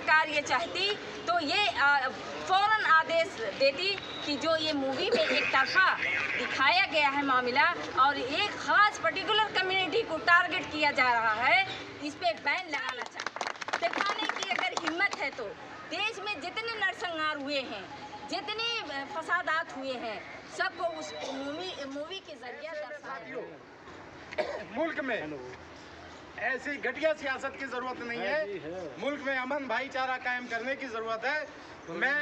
सरकार ये चाहती तो ये फौरन आदेश देती कि जो ये मूवी में एक तरफा दिखाया गया है मामला और एक ख़ास पर्टिकुलर कम्युनिटी को टारगेट किया जा रहा है, इस पे बैन लगाना चाहिए। दिखाने की अगर हिम्मत है तो देश में जितने नरसंहार हुए हैं, जितने फसादात हुए हैं, सबको उस मूवी के जरिए दर्शाया। मुल्क में ऐसी घटिया सियासत की जरूरत नहीं है, मुल्क में अमन भाईचारा कायम करने की जरूरत है। मैं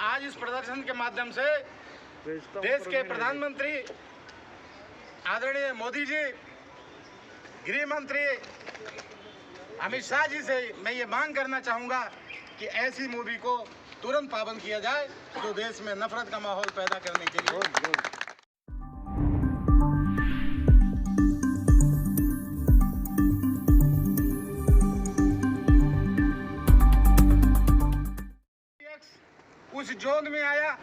आज इस प्रदर्शन के माध्यम से देश के प्रधानमंत्री आदरणीय मोदी जी, गृह मंत्री अमित शाह जी से मैं ये मांग करना चाहूँगा कि ऐसी मूवी को तुरंत पाबंद किया जाए जो देश में नफरत का माहौल पैदा करने के लिए। उस जोन में आया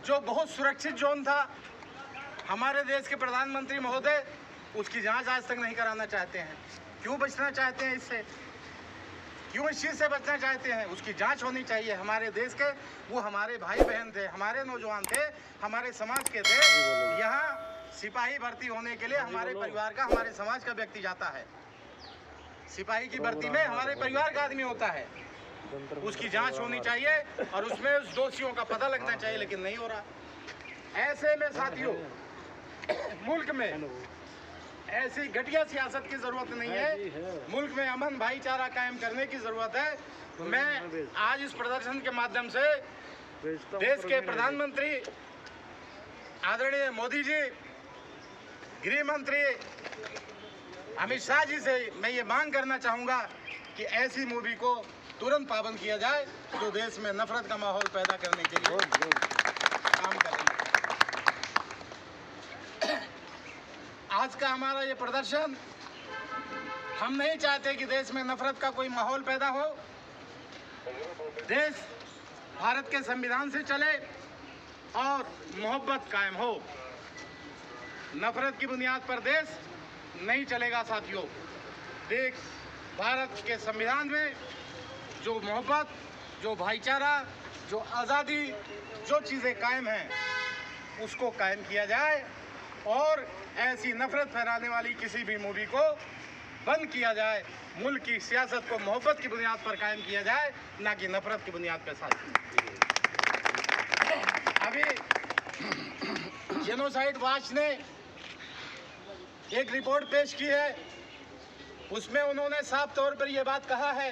जो बहुत सुरक्षित जोन था। हमारे देश के प्रधानमंत्री महोदय उसकी जांच आज तक नहीं कराना चाहते हैं। क्यों बचना चाहते हैं इससे? क्यों इस चीज़ से बचना चाहते हैं? उसकी जांच होनी चाहिए। हमारे देश के वो हमारे भाई बहन थे, हमारे नौजवान थे, हमारे समाज के थे। यहाँ सिपाही भर्ती होने के लिए हमारे परिवार का, हमारे समाज का व्यक्ति जाता है। सिपाही की भर्ती में हमारे परिवार का आदमी होता है। उसकी जांच होनी चाहिए और उसमें उस दोषियों का पता लगना चाहिए, लेकिन नहीं हो रहा। ऐसे में साथियों, मुल्क में ऐसी घटिया सियासत की जरूरत नहीं है, मुल्क में अमन भाईचारा कायम करने की जरूरत है। मैं आज इस प्रदर्शन के माध्यम से देश के प्रधानमंत्री आदरणीय मोदी जी, गृह मंत्री अमित शाह जी से मैं ये मांग करना चाहूँगा कि ऐसी मूवी को तुरंत पाबंद किया जाए जो देश में नफरत का माहौल पैदा करने के लिए काम कर रही है। आज का हमारा ये प्रदर्शन, हम नहीं चाहते कि देश में नफरत का कोई माहौल पैदा हो। देश भारत के संविधान से चले और मोहब्बत कायम हो। नफरत की बुनियाद पर देश नहीं चलेगा साथियों। देश भारत के संविधान में जो मोहब्बत, जो भाईचारा, जो आज़ादी, जो चीज़ें कायम हैं, उसको कायम किया जाए और ऐसी नफरत फैलाने वाली किसी भी मूवी को बंद किया जाए। मुल्क की सियासत को मोहब्बत की बुनियाद पर कायम किया जाए, ना कि नफरत की बुनियाद पर। साथ अभी जेनोसाइड वॉच ने एक रिपोर्ट पेश की है, उसमें उन्होंने साफ तौर पर यह बात कहा है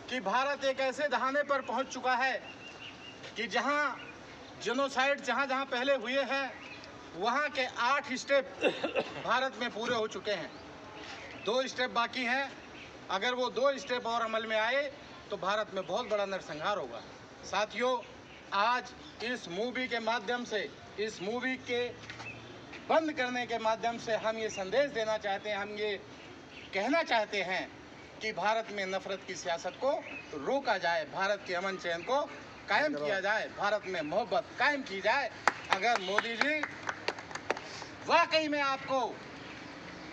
कि भारत एक ऐसे दहाने पर पहुंच चुका है कि जहां जेनोसाइड जहां पहले हुए हैं, वहां के 8 स्टेप भारत में पूरे हो चुके हैं। 2 स्टेप बाकी हैं। अगर वो 2 स्टेप और अमल में आए तो भारत में बहुत बड़ा नरसंहार होगा। साथियों, आज इस मूवी के माध्यम से, इस मूवी के बंद करने के माध्यम से हम ये संदेश देना चाहते हैं, हम ये कहना चाहते हैं कि भारत में नफरत की सियासत को रोका जाए, भारत के अमन चैन को कायम किया जाए, भारत में मोहब्बत कायम की जाए। अगर मोदी जी वाकई में आपको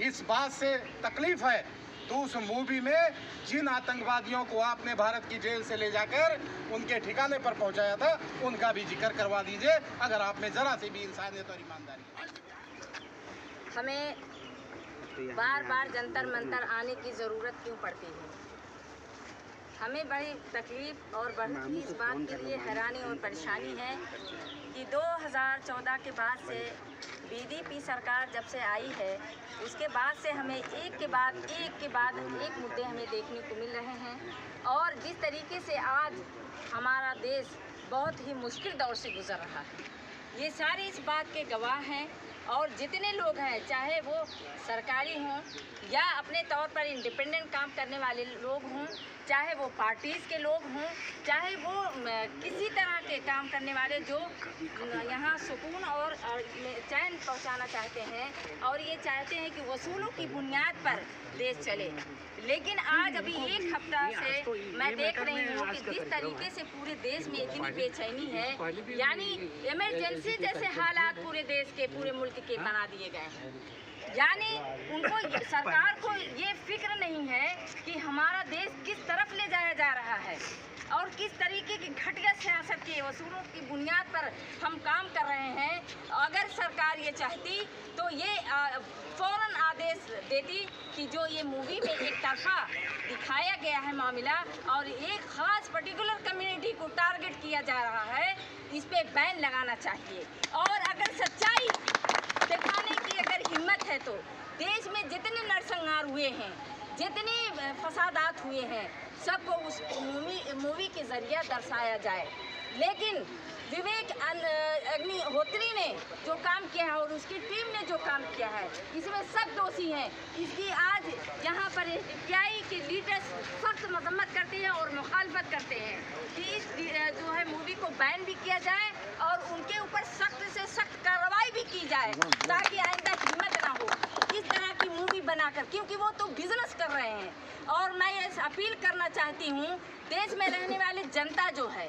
इस बात से तकलीफ है तो उस मूवी में जिन आतंकवादियों को आपने भारत की जेल से ले जाकर उनके ठिकाने पर पहुंचाया था, उनका भी जिक्र करवा दीजिए, अगर आप में जरा सी भी इंसानियत और ईमानदारी। हमें बार बार जंतर मंतर आने की ज़रूरत क्यों पड़ती है? हमें बड़ी तकलीफ़ और बढ़ती इस बात के लिए हैरानी और परेशानी है कि 2014 के बाद से बीजेपी सरकार जब से आई है, उसके बाद से हमें एक के बाद एक मुद्दे हमें देखने को मिल रहे हैं। और जिस तरीके से आज हमारा देश बहुत ही मुश्किल दौर से गुजर रहा है, ये सारे इस बात के गवाह हैं। और जितने लोग हैं, चाहे वो सरकारी हों या अपने तौर पर इंडिपेंडेंट काम करने वाले लोग हों, चाहे वो पार्टीज़ के लोग हों, चाहे वो किसी तरह के काम करने वाले जो यहाँ सुकून और चैन पहुँचाना चाहते हैं और ये चाहते हैं कि वसूलों की बुनियाद पर देश चले। लेकिन आज अभी एक हफ्ता से मैं देख रही हूँ कि जिस तरीके से पूरे देश में इतनी बेचैनी है, यानी इमरजेंसी जैसे हालात पूरे देश के, पूरे मुल्क के बना दिए गए हैं। यानी उनको, सरकार को ये फिक्र नहीं है कि हमारा देश किस तरफ ले जाया जा रहा रहा है और किस तरीके की घटिया सियासत के असूलों की बुनियाद पर हम काम कर रहे हैं। अगर सरकार ये चाहती तो ये फ़ौरन आदेश देती कि जो ये मूवी में एक तरफा दिखाया गया है मामला और एक ख़ास पर्टिकुलर कम्युनिटी को टारगेट किया जा रहा है, इस पे बैन लगाना चाहिए। और अगर सच्चाई दिखाने की अगर हिम्मत है तो देश में जितने नरसंहार हुए हैं, जितने फसादात हुए हैं, सबको उस मूवी के ज़रिए दर्शाया जाए। लेकिन विवेक अग्निहोत्री ने जो काम किया है और उसकी टीम ने जो काम किया है, इसमें सब दोषी हैं। इसकी आज यहाँ पर पीआई के लीडर्स सख्त मजम्मत करते हैं और मुखालफत करते हैं कि इस जो है मूवी को बैन भी किया जाए और उनके ऊपर सख्त से सख्त कार्रवाई भी की जाए, ताकि आइंदा हिम्मत ना हो इस तरह की मूवी बनाकर, क्योंकि वो तो बिजनेस कर रहे हैं। और मैं ये अपील करना चाहती हूँ, देश में रहने वाली जनता जो है,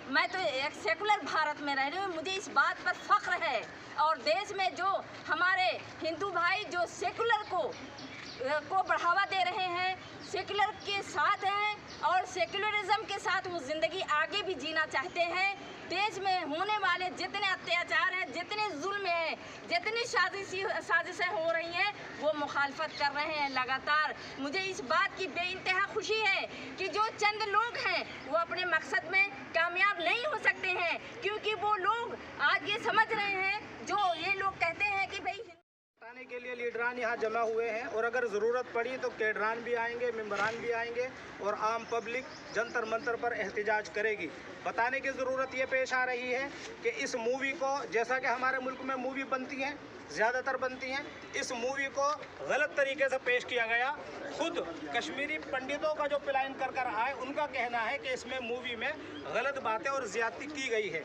मैं तो एक सेकुलर भारत में रह रही हूँ, मुझे इस बात पर फख्र है। और देश में जो हमारे हिंदू भाई जो सेकुलर को बढ़ावा दे रहे हैं, सेकुलर के साथ हैं और सेकुलरिज्म के साथ वो ज़िंदगी आगे भी जीना चाहते हैं। देश में होने वाले जितने अत्याचार हैं, जितने जुल्म हैं, जितनी साजिशें हो रही हैं, वो मुखालफत कर रहे हैं लगातार। मुझे इस बात की बेइंतहा खुशी है कि जो चंद लोग हैं वो अपने मकसद में कामयाब नहीं हो सकते हैं, क्योंकि वो लोग आज ये समझ रहे हैं, जो ये लोग कहते हैं कि भाई बताने के लिए लीडरान यहाँ जमा हुए हैं और अगर ज़रूरत पड़ी तो कैडरान भी आएंगे, मेंबरान भी आएंगे और आम पब्लिक जंतर मंतर पर एहतजाज करेगी। बताने की ज़रूरत ये पेश आ रही है कि इस मूवी को, जैसा कि हमारे मुल्क में मूवी बनती हैं, ज़्यादातर बनती हैं, इस मूवी को गलत तरीके से पेश किया गया। खुद कश्मीरी पंडितों का जो प्लान कर आए, उनका कहना है कि इसमें मूवी में गलत बातें और ज़्यादती की गई है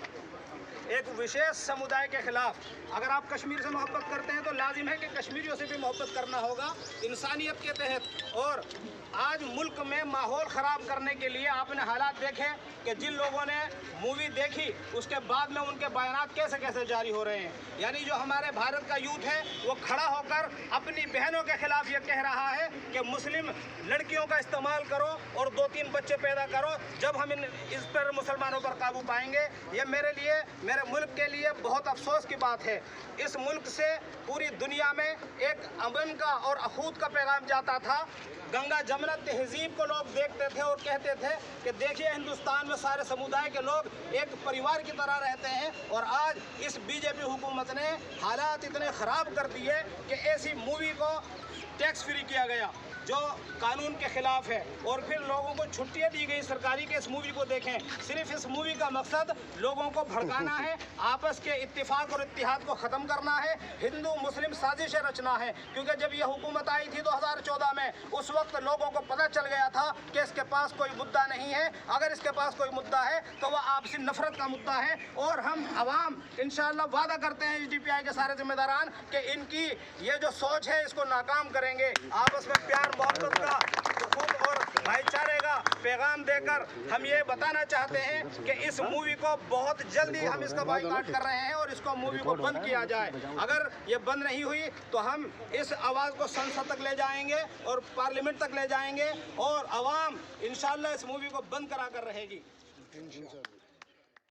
एक विशेष समुदाय के खिलाफ। अगर आप कश्मीर से मोहब्बत करते हैं तो लाजिम है कि कश्मीरियों से भी मोहब्बत करना होगा इंसानियत के तहत। और आज मुल्क में माहौल ख़राब करने के लिए आपने हालात देखे कि जिन लोगों ने मूवी देखी उसके बाद में उनके बयानात कैसे कैसे जारी हो रहे हैं। यानी जो हमारे भारत का यूथ है वो खड़ा होकर अपनी बहनों के खिलाफ ये कह रहा है कि मुस्लिम लड़कियों का इस्तेमाल करो और 2-3 बच्चे पैदा करो, जब हम इस पर मुसलमानों पर काबू पाएंगे। ये मेरे लिए, मेरे मुल्क के लिए बहुत अफसोस की बात है। इस मुल्क से पूरी दुनिया में एक अमन का और अखूत का पैगाम जाता था। गंगा जमुना तहजीब को लोग देखते थे और कहते थे कि देखिए हिंदुस्तान में सारे समुदाय के लोग एक परिवार की तरह रहते हैं। और आज इस बीजेपी हुकूमत ने हालात इतने ख़राब कर दिए कि ऐसी मूवी को टैक्स फ्री किया गया जो कानून के खिलाफ है, और फिर लोगों को छुट्टियां दी गई सरकारी के इस मूवी को देखें। सिर्फ इस मूवी का मकसद लोगों को भड़काना है, आपस के इत्तेफाक और इत्तेहाद को ख़त्म करना है, हिंदू मुस्लिम साजिशें रचना है। क्योंकि जब यह हुकूमत आई थी 2014 में, उस वक्त लोगों को पता चल गया था कि इसके पास कोई मुद्दा नहीं है। अगर इसके पास कोई मुद्दा है तो वह आपसी नफरत का मुद्दा है। और हम अवाम इंशाअल्लाह वादा करते हैं HDPI के सारे जिम्मेदारान कि इनकी ये जो सोच है इसको नाकाम करेंगे। आपस में प्यार मोहब्बत का, सुकून और भाईचारे का पैगाम देकर हम ये बताना चाहते हैं कि इस मूवी को बहुत जल्दी हम इसका बाइकआउट कर रहे हैं और इसको मूवी को बंद किया जाए। अगर ये बंद नहीं हुई तो हम इस आवाज़ को संसद तक ले जाएंगे और पार्लियामेंट तक ले जाएंगे और आवाम इंशाअल्लाह इस मूवी को बंद करा कर रहेगी।